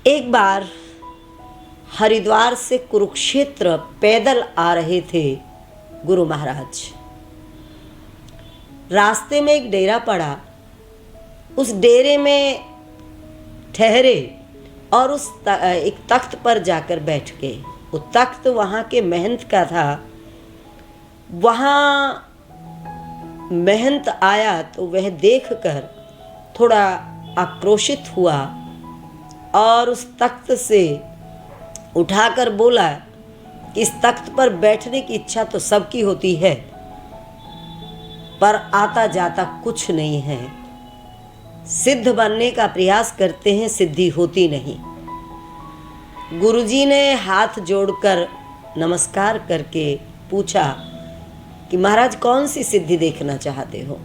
एक बार हरिद्वार से कुरुक्षेत्र पैदल आ रहे थे गुरु महाराज। रास्ते में एक डेरा पड़ा, उस डेरे में ठहरे और उस एक तख्त पर जाकर बैठ गए। वो तख्त वहाँ के महंत का था। वहाँ महंत आया तो वह देखकर थोड़ा आक्रोशित हुआ और उस तख्त से उठाकर बोला कि इस तख्त पर बैठने की इच्छा तो सबकी होती है, पर आता जाता कुछ नहीं है। सिद्ध बनने का प्रयास करते हैं, सिद्धि होती नहीं। गुरुजी ने हाथ जोड़कर नमस्कार करके पूछा कि महाराज कौन सी सिद्धि देखना चाहते हो?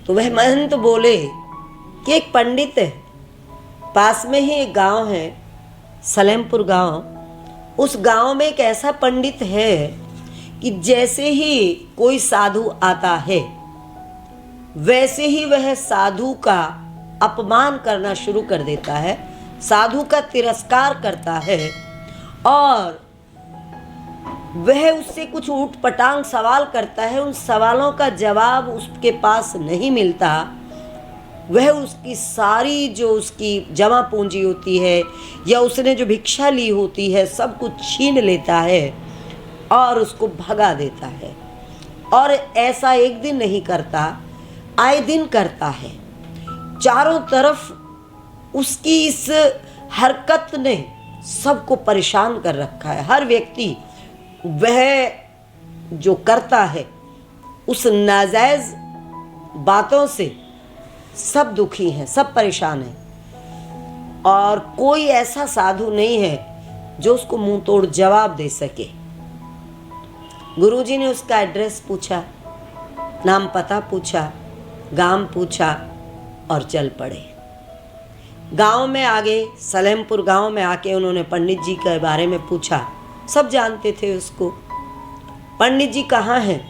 तो वह महंत बोले कि एक पंडित है, पास में ही एक गांव है, सलेमपुर गांव। उस गांव में एक ऐसा पंडित है कि जैसे ही कोई साधु आता है वैसे ही वह साधु का अपमान करना शुरू कर देता है, साधु का तिरस्कार करता है और वह उससे कुछ ऊटपटांग सवाल करता है। उन सवालों का जवाब उसके पास नहीं मिलता। वह उसकी सारी जो उसकी जमा पूंजी होती है या उसने जो भिक्षा ली होती है सब कुछ छीन लेता है और उसको भगा देता है। और ऐसा एक दिन नहीं करता, आए दिन करता है। चारों तरफ उसकी इस हरकत ने सबको परेशान कर रखा है। हर व्यक्ति वह जो करता है उस नाजायज बातों से सब दुखी हैं, सब परेशान हैं और कोई ऐसा साधु नहीं है जो उसको मुंह तोड़ जवाब दे सके। गुरुजी ने उसका एड्रेस पूछा, नाम पता पूछा, गांव पूछा और चल पड़े। गांव में आ गए, सलेमपुर गांव में आके उन्होंने पंडित जी के बारे में पूछा। सब जानते थे उसको। पंडित जी कहाँ हैं?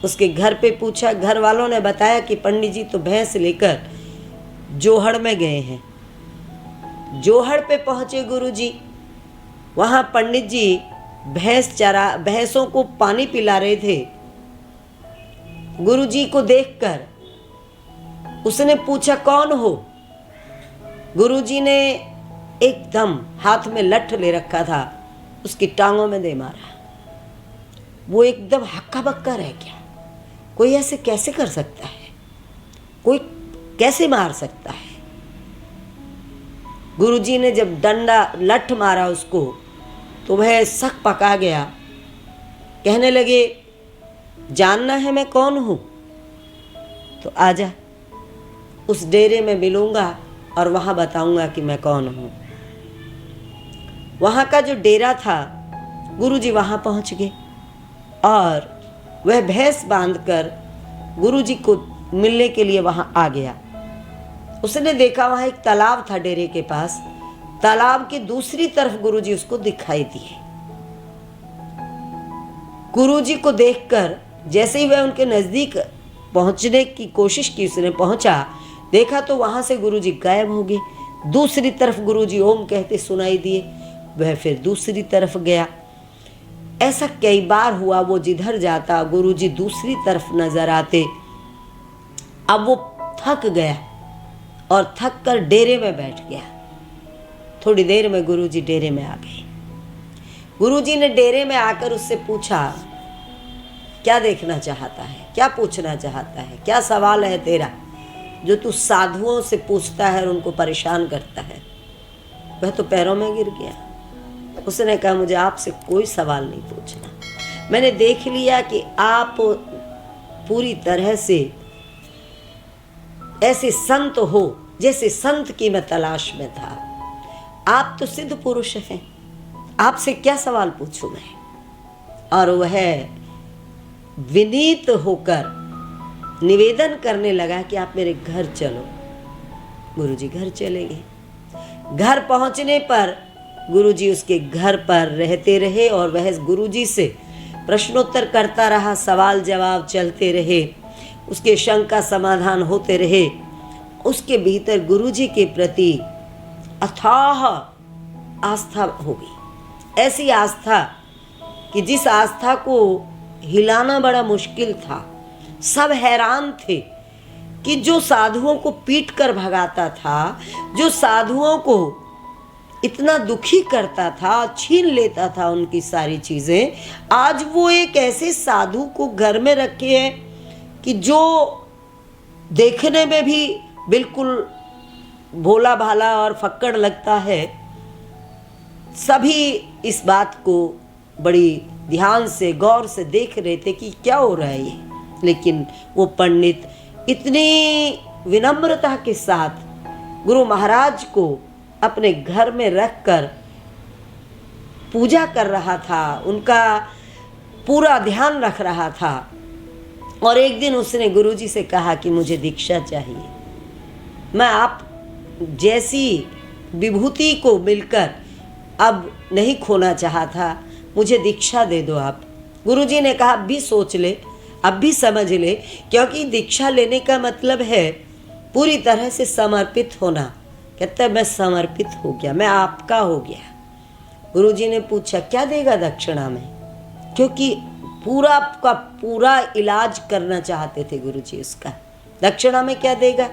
उसके घर पे पूछा। घर वालों ने बताया कि पंडित जी तो भैंस लेकर जोहड़ में गए हैं। जोहड़ पे पहुँचे गुरुजी। वहाँ पंडित जी भैंसों को पानी पिला रहे थे। गुरुजी को देखकर उसने पूछा कौन हो? गुरुजी ने एकदम हाथ में लठ ले रखा था, उसकी टांगों में दे मारा। वो एकदम हक्का बक्का रह गया। कोई ऐसे कैसे कर सकता है? कोई कैसे मार सकता है? गुरुजी ने जब डंडा लठ मारा उसको तो वह सक पका गया। कहने लगे जानना है मैं कौन हूँ? तो आजा, उस डेरे में मिलूंगा और वहाँ बताऊंगा कि मैं कौन हूँ। वहाँ का जो डेरा था, गुरुजी वहाँ पहुँच गए और वह भैंस बांधकर गुरुजी को मिलने के लिए वहाँ आ गया। उसने देखा वहाँ एक तालाब था डेरे के पास। तालाब की दूसरी तरफ गुरुजी उसको दिखाई दिए। गुरुजी को देखकर जैसे ही वह उनके नज़दीक पहुँचने की कोशिश की, उसने पहुँचा, देखा तो वहाँ से गुरुजी गायब हो गए। दूसरी तरफ गुरुजी ओम कहते सुनाई दिए। वह फिर दूसरी तरफ गया। ऐसा कई बार हुआ। वो जिधर जाता गुरुजी दूसरी तरफ नजर आते। अब वो थक गया और थक कर डेरे में बैठ गया। थोड़ी देर में गुरुजी डेरे में आ गए। गुरुजी ने डेरे में आकर उससे पूछा क्या देखना चाहता है, क्या पूछना चाहता है, क्या सवाल है तेरा जो तू साधुओं से पूछता है और उनको परेशान करता है? वह तो पैरों में गिर गया। उसने कहा मुझे आपसे कोई सवाल नहीं पूछना। मैंने देख लिया कि आप पूरी तरह से ऐसे संत हो जैसे संत की मैं तलाश में था। आप तो सिद्ध पुरुष हैं, आपसे क्या सवाल पूछूं मैं? और वह विनीत होकर निवेदन करने लगा कि आप मेरे घर चलो। गुरुजी घर चले गए। घर पहुंचने पर गुरुजी उसके घर पर रहते रहे और वह गुरुजी से प्रश्नोत्तर करता रहा। सवाल जवाब चलते रहे, उसके शंका समाधान होते रहे। उसके भीतर गुरुजी के प्रति अथाह आस्था हो गई, ऐसी आस्था कि जिस आस्था को हिलाना बड़ा मुश्किल था। सब हैरान थे कि जो साधुओं को पीट कर भगाता था, जो साधुओं को इतना दुखी करता था, छीन लेता था उनकी सारी चीज़ें, आज वो एक ऐसे साधु को घर में रखे हैं कि जो देखने में भी बिल्कुल भोला भाला और फक्कड़ लगता है। सभी इस बात को बड़ी ध्यान से गौर से देख रहे थे कि क्या हो रहा है ये। लेकिन वो पंडित इतनी विनम्रता के साथ गुरु महाराज को अपने घर में रखकर पूजा कर रहा था, उनका पूरा ध्यान रख रहा था। और एक दिन उसने गुरुजी से कहा कि मुझे दीक्षा चाहिए, मैं आप जैसी विभूति को मिलकर अब नहीं खोना चाहा था, मुझे दीक्षा दे दो आप। गुरुजी ने कहा अब भी सोच ले, अब भी समझ ले, क्योंकि दीक्षा लेने का मतलब है पूरी तरह से समर्पित होना। कहता है मैं समर्पित हो गया, मैं आपका हो गया। गुरुजी ने पूछा क्या देगा दक्षिणा में, क्योंकि पूरा का पूरा इलाज करना चाहते थे गुरुजी उसका। दक्षिणा में क्या देगा?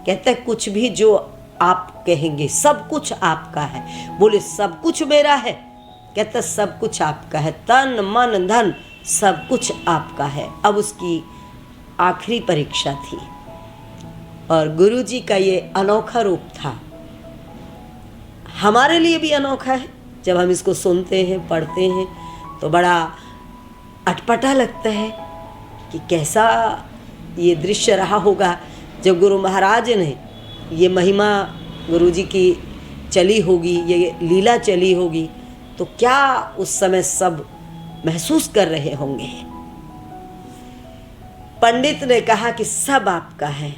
कहता है कुछ भी जो आप कहेंगे, सब कुछ आपका है। बोले सब कुछ मेरा है? कहता सब कुछ आपका है, तन मन धन सब कुछ आपका है। अब उसकी आखिरी परीक्षा थी और गुरुजी का ये अनोखा रूप था, हमारे लिए भी अनोखा है। जब हम इसको सुनते हैं, पढ़ते हैं तो बड़ा अटपटा लगता है कि कैसा ये दृश्य रहा होगा जब गुरु महाराज ने ये महिमा गुरुजी की चली होगी, ये लीला चली होगी, तो क्या उस समय सब महसूस कर रहे होंगे। पंडित ने कहा कि सब आपका है।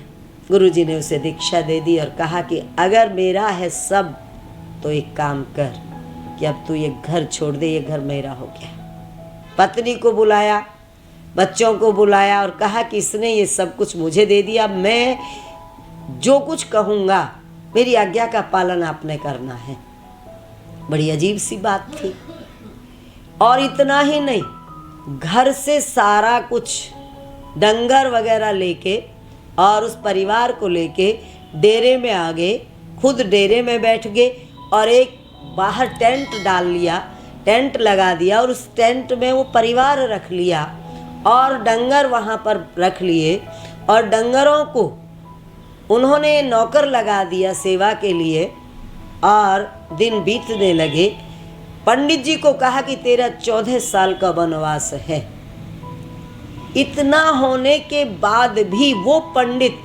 गुरुजी ने उसे दीक्षा दे दी और कहा कि अगर मेरा है सब तो एक काम कर कि अब तू ये घर छोड़ दे, ये घर मेरा हो गया। पत्नी को बुलाया, बच्चों को बुलाया और कहा कि इसने ये सब कुछ मुझे दे दिया, मैं जो कुछ कहूँगा मेरी आज्ञा का पालन आपने करना है। बड़ी अजीब सी बात थी। और इतना ही नहीं, घर से सारा कुछ डंगर वगैरह लेके और उस परिवार को लेके डेरे में आ गए, खुद डेरे में बैठ गए और एक बाहर टेंट डाल लिया, टेंट लगा दिया और उस टेंट में वो परिवार रख लिया और डंगर वहाँ पर रख लिए और डंगरों को उन्होंने नौकर लगा दिया सेवा के लिए। और दिन बीतने लगे। पंडित जी को कहा कि तेरा 14 साल का वनवास है। इतना होने के बाद भी वो पंडित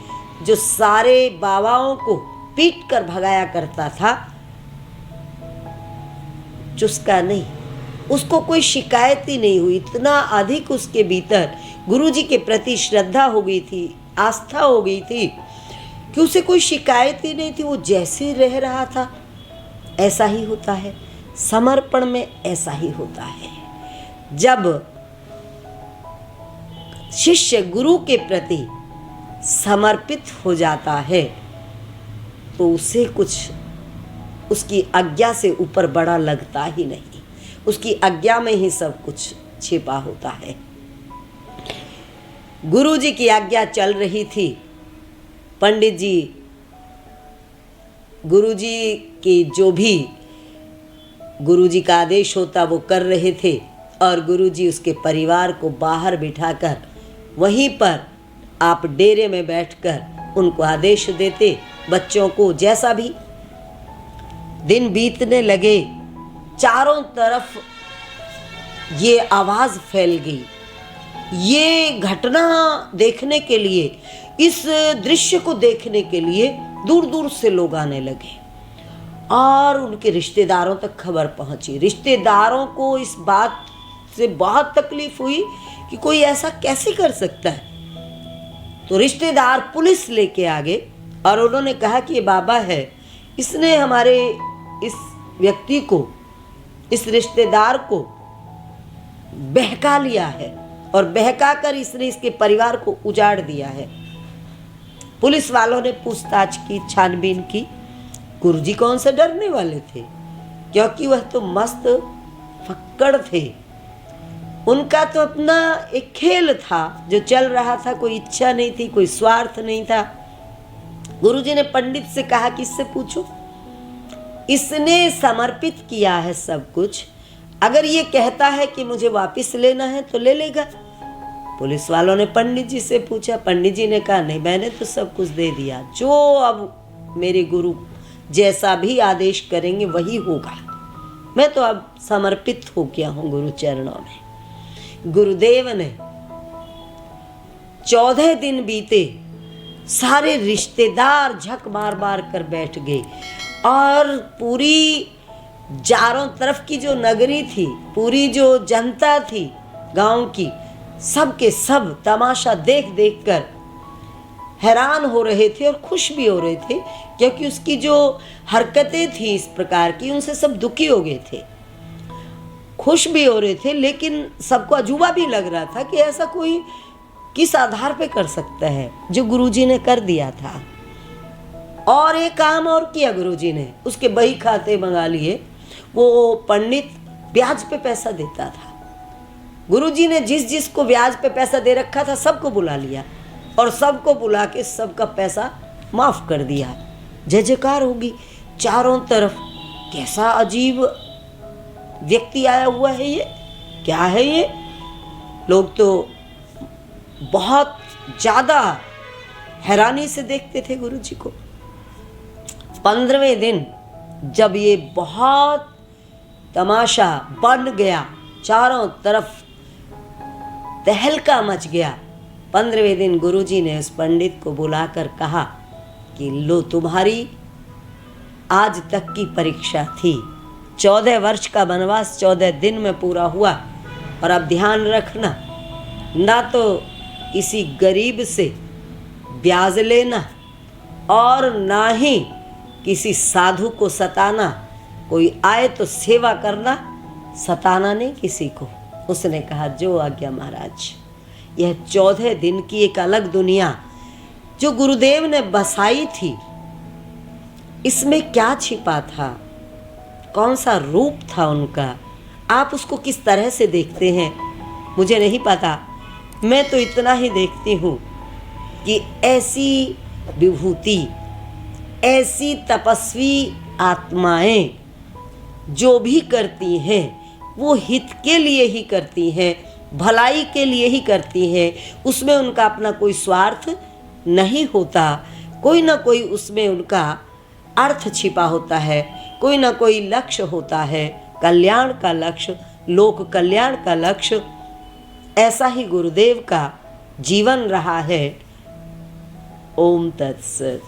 जो सारे बाबाओं को पीट कर भगाया करता था, चुसका नहीं, उसको कोई शिकायत ही नहीं हुई। इतना अधिक उसके भीतर गुरुजी के प्रति श्रद्धा हो गई थी, आस्था हो गई थी कि उसे कोई शिकायत ही नहीं थी। वो जैसे रह रहा था ऐसा ही होता है, समर्पण में ऐसा ही होता है। जब शिष्य गुरु के प्रति समर्पित हो जाता है तो उसे कुछ उसकी आज्ञा से ऊपर बड़ा लगता ही नहीं, उसकी आज्ञा में ही सब कुछ छिपा होता है। गुरु जी की आज्ञा चल रही थी। पंडित जी गुरु जी की जो भी गुरु जी का आदेश होता वो कर रहे थे और गुरु जी उसके परिवार को बाहर बिठाकर वहीं पर आप डेरे में बैठकर उनको आदेश देते, बच्चों को जैसा भी। दिन बीतने लगे, चारों तरफ ये आवाज़ फैल गई। ये घटना देखने के लिए, इस दृश्य को देखने के लिए दूर दूर से लोग आने लगे और उनके रिश्तेदारों तक खबर पहुंची। रिश्तेदारों को इस बात से बहुत तकलीफ हुई कि कोई ऐसा कैसे कर सकता है। तो रिश्तेदार पुलिस लेके आ गए और उन्होंने कहा कि ये बाबा है, इसने हमारे इस व्यक्ति को, इस रिश्तेदार को बहका लिया है और बहका कर इसने इसके परिवार को उजाड़ दिया है। पुलिस वालों ने पूछताछ की, छानबीन की गुरुजी कौन से डरने वाले थे, क्योंकि वह तो मस्त फक्कड़ थे। उनका तो अपना एक खेल था जो चल रहा था, कोई इच्छा नहीं थी, कोई स्वार्थ नहीं था। गुरुजी ने पंडित से कहा कि इससे पूछो, इसने समर्पित किया है सब कुछ, अगर ये कहता है कि मुझे वापस लेना है तो ले लेगा। पुलिस वालों ने पंडित जी से पूछा, पंडित जी ने कहा नहीं, मैंने तो सब कुछ दे दिया, जो अब मेरे गुरु जैसा भी आदेश करेंगे वही होगा, मैं तो अब समर्पित हो गया हूँ गुरु चरणों में। गुरुदेव ने 14 दिन बीते, सारे रिश्तेदार झक मार मार कर बैठ गए और पूरी चारों तरफ की जो नगरी थी, पूरी जो जनता थी गांव की, सब के सब तमाशा देख देख कर हैरान हो रहे थे और खुश भी हो रहे थे, क्योंकि उसकी जो हरकतें थी इस प्रकार की, उनसे सब दुखी हो गए थे। खुश भी हो रहे थे, लेकिन सबको अजूबा भी लग रहा था कि ऐसा कोई किस आधार पे कर सकता है जो गुरुजी ने कर दिया था। और एक काम और किया गुरुजी ने, उसके बही खाते मंगा लिए। वो पंडित ब्याज पे पैसा देता था। गुरुजी ने जिस जिस को ब्याज पे पैसा दे रखा था सबको बुला लिया और सबको बुला के सबका पैसा माफ कर दिया। जय जयकार होगी चारों तरफ। कैसा अजीब व्यक्ति आया हुआ है ये, क्या है ये? लोग तो बहुत ज़्यादा हैरानी से देखते थे गुरुजी को। 15वें दिन जब ये बहुत तमाशा बन गया, चारों तरफ तहलका मच गया, 15वें दिन गुरुजी ने उस पंडित को बुलाकर कहा कि लो, तुम्हारी आज तक की परीक्षा थी। 14 वर्ष का वनवास 14 दिन में पूरा हुआ, और अब ध्यान रखना, ना तो किसी गरीब से ब्याज लेना और ना ही किसी साधु को सताना। कोई आए तो सेवा करना, सताना नहीं किसी को। उसने कहा जो आज्ञा महाराज। यह 14 दिन की एक अलग दुनिया जो गुरुदेव ने बसाई थी, इसमें क्या छिपा था, कौन सा रूप था उनका, आप उसको किस तरह से देखते हैं मुझे नहीं पता। मैं तो इतना ही देखती हूँ कि ऐसी विभूति, ऐसी तपस्वी आत्माएं जो भी करती हैं वो हित के लिए ही करती हैं, भलाई के लिए ही करती हैं। उसमें उनका अपना कोई स्वार्थ नहीं होता, कोई ना कोई उसमें उनका अर्थ छिपा होता है, कोई ना कोई लक्ष्य होता है, कल्याण का लक्ष्य, लोक कल्याण का लक्ष्य। ऐसा ही गुरुदेव का जीवन रहा है। ओम तत्सत।